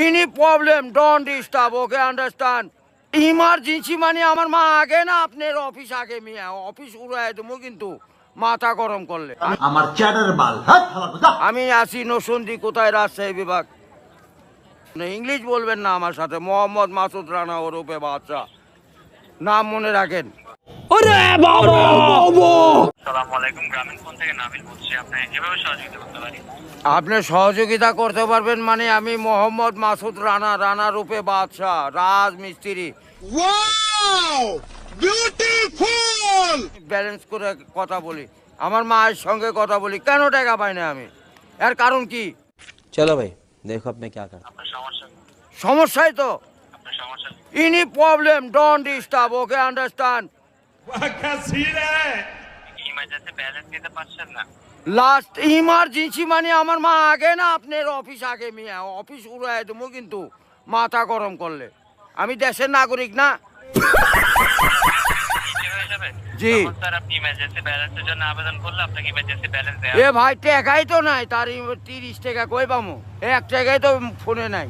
Any problem don't disturb, okay understand. Emergency মানে আমার মা আগে না আপনার অফিস আগে, মিয়া অফিস উড়াই দেবো কিন্তু মাথা গরম করলে। আমার চ্যাটার বাল। আমি আছি নসন্দি, কোথায় রাজশাহী বিভাগ। ইংলিশ বলবেন না আমার সাথে, মোহাম্মদ মাসুদ রানা ওরফে বাদশা, নাম মনে রাখেন। আপনি সহযোগিতা করতে পারবেন মানে আমি মোহাম্মদ মাসুদ রানা, রানা রূপে বাদশা, রাজমিস্ত্রি। ব্যালেন্স করে কথা বলি, আমার মায়ের সঙ্গে কথা বলি, কেন টাকা পাই না আমি, এর কারণ কি? चलो भाई देखो अब मैं क्या करता हूँ। সমস্যাই তো any problem don't disturb, okay understand. Last emergency মানে আমার মা আগে না আপনার অফিস আগে, মিয়া অফিস উড়াই দেবো কিন্তু মাথা গরম করলে। আমি দেশের নাগরিক না। জি এ ভাই টাকাই তো নাই, তার 30 টাকা কই পামো, 1 টাকাই তো ফোনে নাই।